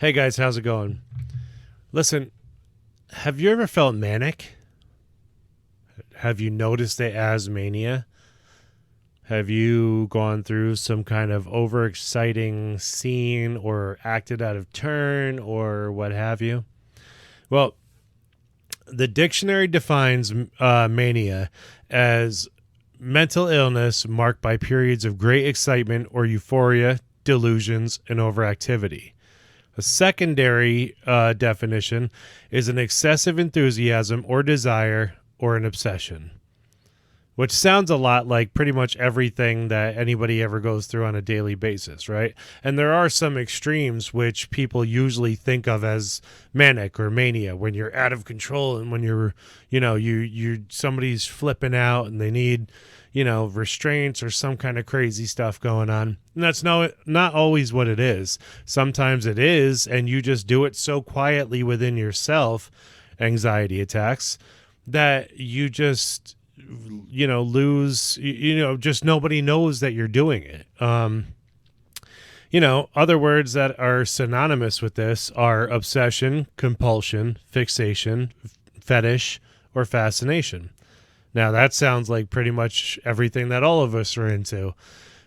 Hey guys, how's it going? Listen, have you ever felt manic? Have you noticed it as mania? Have you gone through some kind of overexciting scene or acted out of turn or what have you? Well, the dictionary defines mania as mental illness marked by periods of great excitement or euphoria, delusions, and overactivity. A secondary definition is an excessive enthusiasm or desire or an obsession, which sounds a lot like pretty much everything that anybody ever goes through on a daily basis, right? And there are some extremes which people usually think of as manic or mania, when you're out of control and when you're, you somebody's flipping out and they need, restraints or some kind of crazy stuff going on. And that's not always what it is. Sometimes it is, and you just do it so quietly within yourself, anxiety attacks, that you just lose, just nobody knows that you're doing it. Other words that are synonymous with this are obsession, compulsion, fixation, fetish, or fascination. Now that sounds like pretty much everything that all of us are into.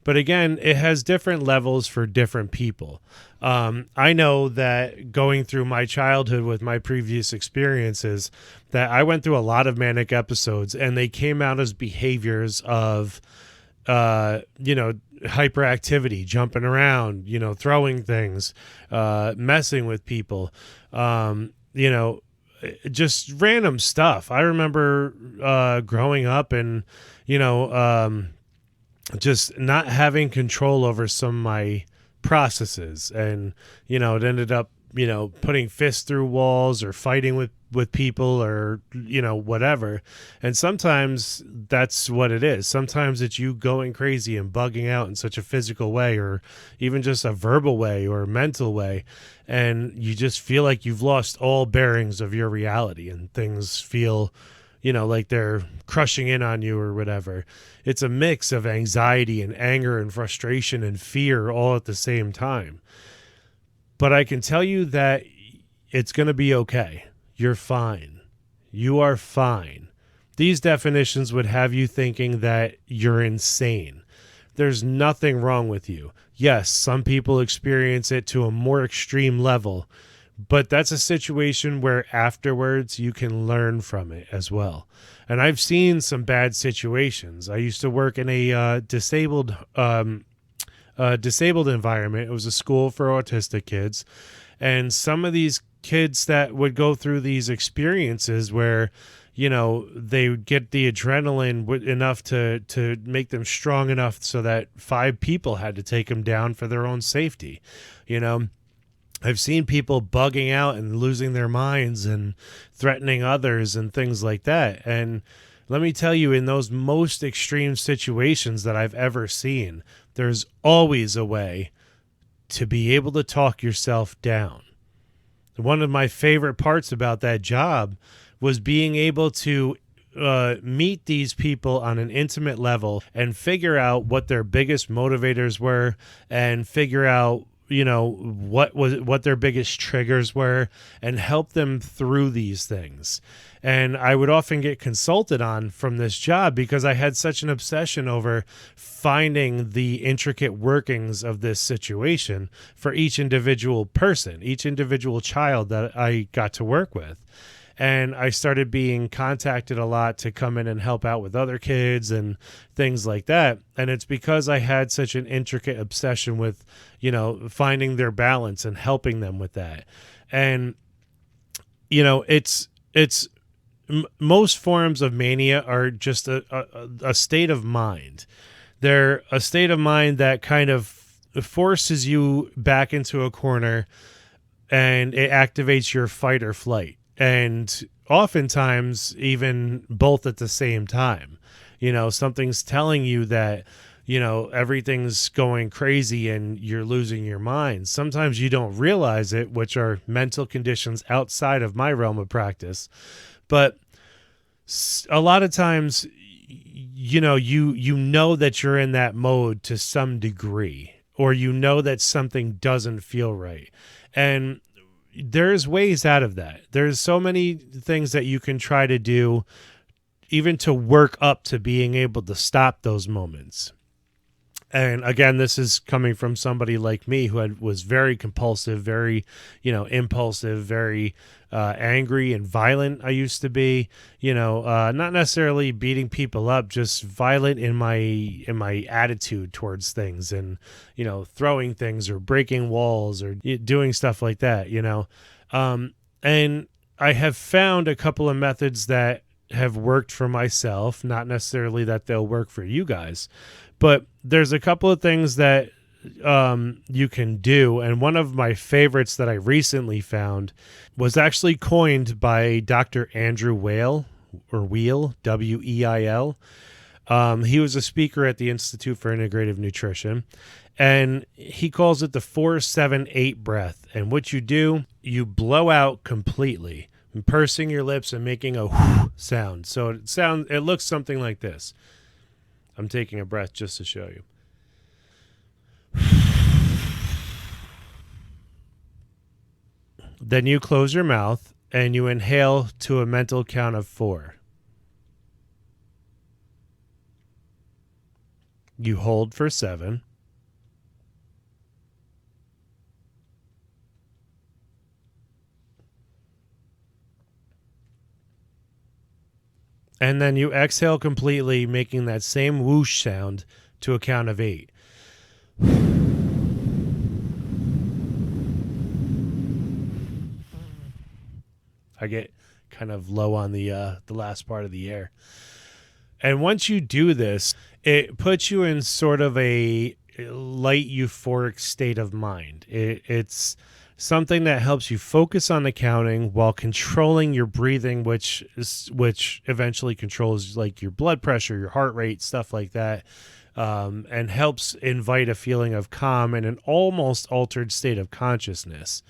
But again, it has different levels for different people. I know that going through my childhood with my previous experiences, that I went through a lot of manic episodes, and they came out as behaviors of, hyperactivity, jumping around, throwing things, messing with people, just random stuff. I remember growing up and, just not having control over some of my processes, and it ended up putting fists through walls or fighting with people, or whatever. And sometimes that's what it is. Sometimes it's you going crazy and bugging out in such a physical way, or even just a verbal way or a mental way, and you just feel like you've lost all bearings of your reality, and things feel like they're crushing in on you or whatever. It's a mix of anxiety and anger and frustration and fear all at the same time. But I can tell you that it's going to be okay. You're fine. You are fine. These definitions would have you thinking that you're insane. There's nothing wrong with you. Yes, some people experience it to a more extreme level, but that's a situation where afterwards you can learn from it as well. And I've seen some bad situations. I used to work in a disabled environment. It was a school for autistic kids. And some of these kids that would go through these experiences where, they would get the adrenaline enough to make them strong enough so that 5 people had to take them down for their own safety. I've seen people bugging out and losing their minds and threatening others and things like that. And let me tell you, in those most extreme situations that I've ever seen, there's always a way to be able to talk yourself down. One of my favorite parts about that job was being able to meet these people on an intimate level and figure out what their biggest motivators were, and figure out what their biggest triggers were, and help them through these things. And I would often get consulted on from this job because I had such an obsession over finding the intricate workings of this situation for each individual person, each individual child that I got to work with. And I started being contacted a lot to come in and help out with other kids and things like that. And it's because I had such an intricate obsession with, finding their balance and helping them with that. And, most forms of mania are just a state of mind. They're a state of mind that kind of forces you back into a corner, and it activates your fight or flight. And oftentimes even both at the same time. Something's telling you that, everything's going crazy and you're losing your mind. Sometimes you don't realize it, which are mental conditions outside of my realm of practice. But a lot of times, you know that you're in that mode to some degree, or that something doesn't feel right. And there's ways out of that. There's so many things that you can try to do, even to work up to being able to stop those moments. And again, this is coming from somebody like me who was very compulsive, very, impulsive, very angry and violent. I used to be, not necessarily beating people up, just violent in my attitude towards things, and throwing things or breaking walls or doing stuff like that. And I have found a couple of methods that have worked for myself, not necessarily that they'll work for you guys. But there's a couple of things that you can do. And one of my favorites that I recently found was actually coined by Dr. Andrew Weil, or Weil, Weil. He was a speaker at the Institute for Integrative Nutrition. And he calls it the 4-7-8 breath. And what you do, you blow out completely, pursing your lips and making a whoo sound. So it looks something like this. I'm taking a breath just to show you. Then you close your mouth and you inhale to a mental count of 4. You hold for 7. And then you exhale completely, making that same whoosh sound to a count of 8. I get kind of low on the last part of the air. And once you do this, it puts you in sort of a light euphoric state of mind. It's something that helps you focus on the counting while controlling your breathing, which eventually controls like your blood pressure, your heart rate, stuff like that, and helps invite a feeling of calm and an almost altered state of consciousness.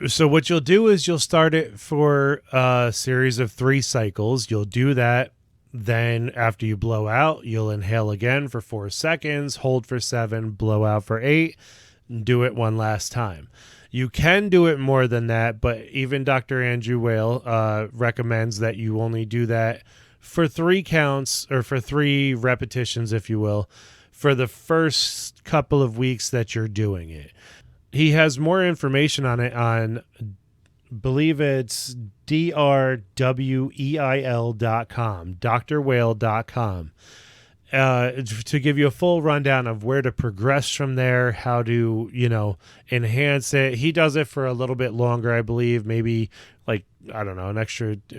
So what you'll do is you'll start it for a series of 3 cycles. You'll do that. Then after you blow out, you'll inhale again for 4 seconds, hold for 7, blow out for 8, and do it one last time. You can do it more than that, but even Dr. Andrew Weil recommends that you only do that for 3 counts, or for 3 repetitions, if you will, for the first couple of weeks that you're doing it. He has more information on it on, believe it's drweil.com, drweil.com, to give you a full rundown of where to progress from there, how to, enhance it. He does it for a little bit longer, I believe, maybe like, I don't know,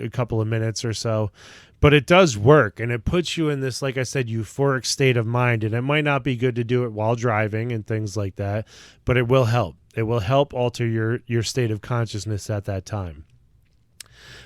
a couple of minutes or so. But it does work, and it puts you in this, like I said, euphoric state of mind. And it might not be good to do it while driving and things like that, but it will help. It will help alter your state of consciousness at that time.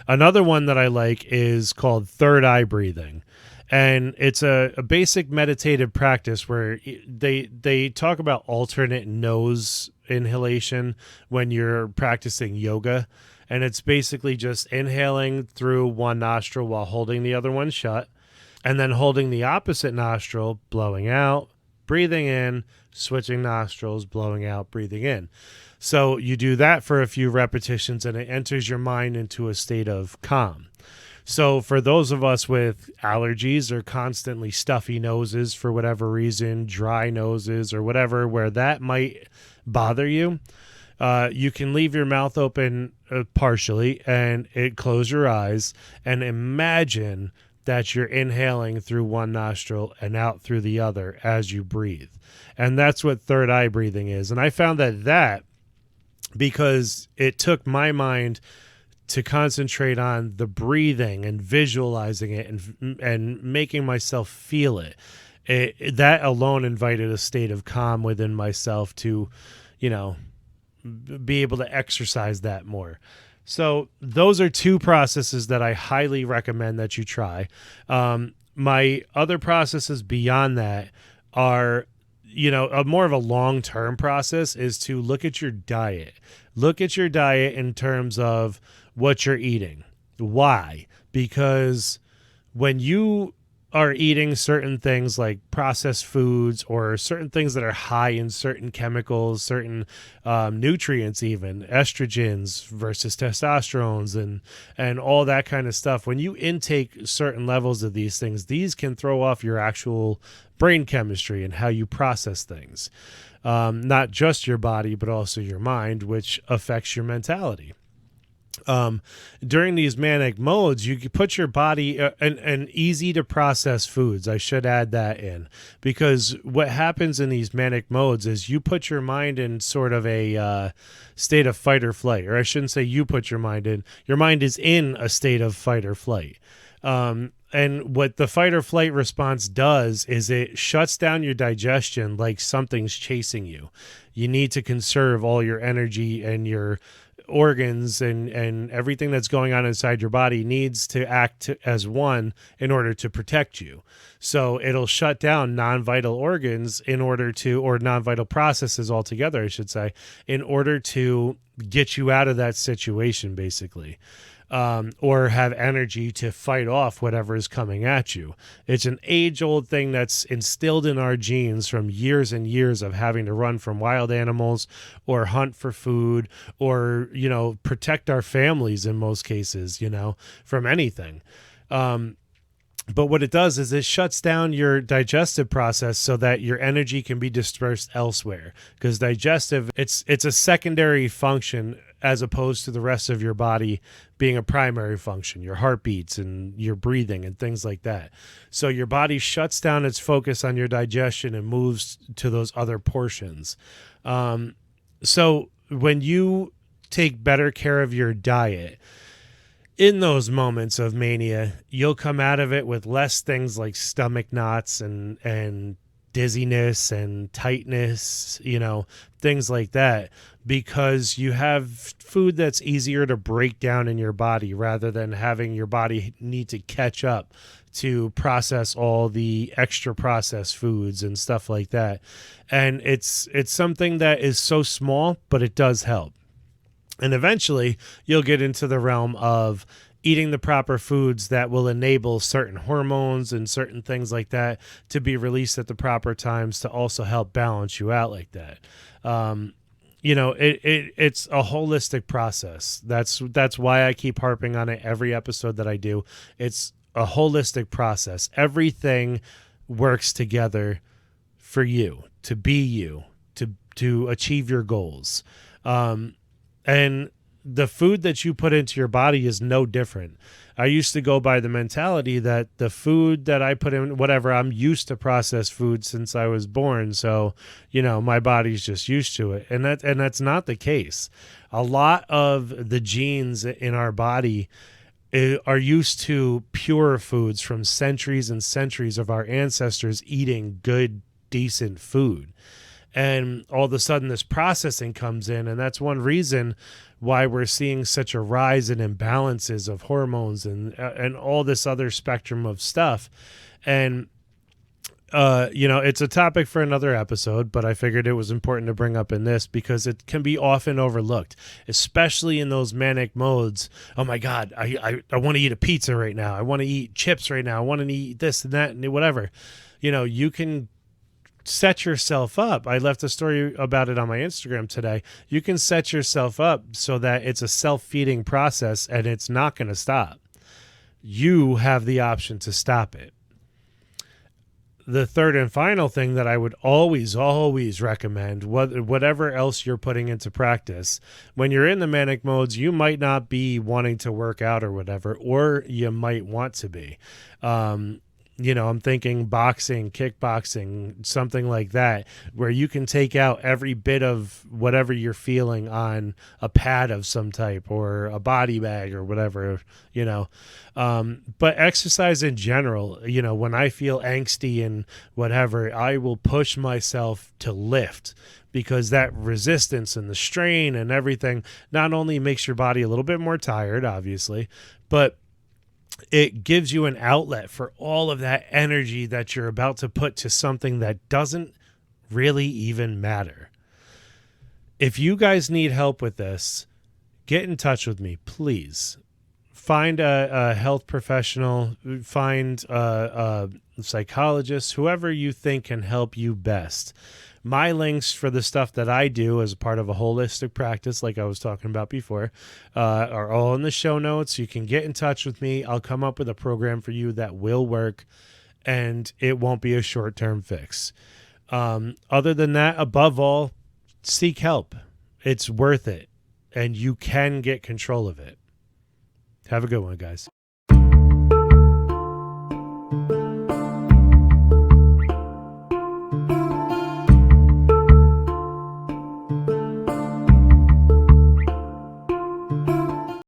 Another one that I like is called third eye breathing. And it's a basic meditative practice where they talk about alternate nose inhalation when you're practicing yoga. And it's basically just inhaling through one nostril while holding the other one shut, and then holding the opposite nostril, blowing out, breathing in, switching nostrils, blowing out, breathing in. So you do that for a few repetitions, and it enters your mind into a state of calm. So for those of us with allergies or constantly stuffy noses for whatever reason, dry noses or whatever, where that might bother you, you can leave your mouth open partially and close your eyes and imagine that you're inhaling through one nostril and out through the other as you breathe. And that's what third eye breathing is. And I found that because it took my mind to concentrate on the breathing and visualizing it and making myself feel it. That alone invited a state of calm within myself to, be able to exercise that more. So those are 2 processes that I highly recommend that you try. My other processes beyond that are, a more of a long-term process, is to look at your diet. Look at your diet in terms of what you're eating. Why? Because when you are eating certain things like processed foods or certain things that are high in certain chemicals, certain nutrients, even estrogens versus testosterones, and all that kind of stuff. When you intake certain levels of these things, these can throw off your actual brain chemistry and how you process things. Not just your body, but also your mind, which affects your mentality. During these manic modes, you can put your body and easy to process foods. I should add that in, because what happens in these manic modes is you put your mind in sort of a state of fight or flight, or I shouldn't say you put your mind in. Your mind is in a state of fight or flight. And what the fight or flight response does is it shuts down your digestion like something's chasing you. You need to conserve all your energy, and your organs and everything that's going on inside your body needs to act as one in order to protect you. So it'll shut down non-vital organs in order to, or non-vital processes altogether, I should say, in order to get you out of that situation, basically. Or have energy to fight off whatever is coming at you. It's an age-old thing that's instilled in our genes from years and years of having to run from wild animals or hunt for food or, protect our families in most cases, from anything. But what it does is it shuts down your digestive process so that your energy can be dispersed elsewhere. Because digestive, it's a secondary function as opposed to the rest of your body being a primary function, your heartbeats and your breathing and things like that. So your body shuts down its focus on your digestion and moves to those other portions. So when you take better care of your diet, in those moments of mania, you'll come out of it with less things like stomach knots and dizziness and tightness, things like that, because you have food that's easier to break down in your body rather than having your body need to catch up to process all the extra processed foods and stuff like that. And it's something that is so small, but it does help. And eventually you'll get into the realm of eating the proper foods that will enable certain hormones and certain things like that to be released at the proper times to also help balance you out like that. It's a holistic process. That's why I keep harping on it every episode that I do. It's a holistic process. Everything works together for you, to be you, to achieve your goals. And the food that you put into your body is no different. I used to go by the mentality that the food that I put in, whatever, I'm used to processed food since I was born. So, my body's just used to it. And that's not the case. A lot of the genes in our body are used to pure foods from centuries and centuries of our ancestors eating good, decent food. And all of a sudden this processing comes in, and that's one reason why we're seeing such a rise in imbalances of hormones and all this other spectrum of stuff. And it's a topic for another episode, but I figured it was important to bring up in this because it can be often overlooked, especially in those manic modes. Oh my God, I want to eat a pizza right now. I want to eat chips right now. I want to eat this and that and whatever. You can set yourself up. I left a story about it on my Instagram today. You can set yourself up so that it's a self-feeding process and it's not going to stop. You have the option to stop it. The third and final thing that I would always recommend, whatever else you're putting into practice, when you're in the manic modes, you might not be wanting to work out or whatever, or you might want to be. I'm thinking boxing, kickboxing, something like that, where you can take out every bit of whatever you're feeling on a pad of some type or a body bag or whatever, But exercise in general, when I feel angsty and whatever, I will push myself to lift, because that resistance and the strain and everything not only makes your body a little bit more tired, obviously, but it gives you an outlet for all of that energy that you're about to put to something that doesn't really even matter. If you guys need help with this, get in touch with me, please. find a health professional, find a psychologist, whoever you think can help you best. My links for the stuff that I do as a part of a holistic practice, like I was talking about before, are all in the show notes. You can get in touch with me. I'll come up with a program for you that will work, and it won't be a short-term fix. Other than that, above all, seek help. It's worth it, and you can get control of it. Have a good one, guys.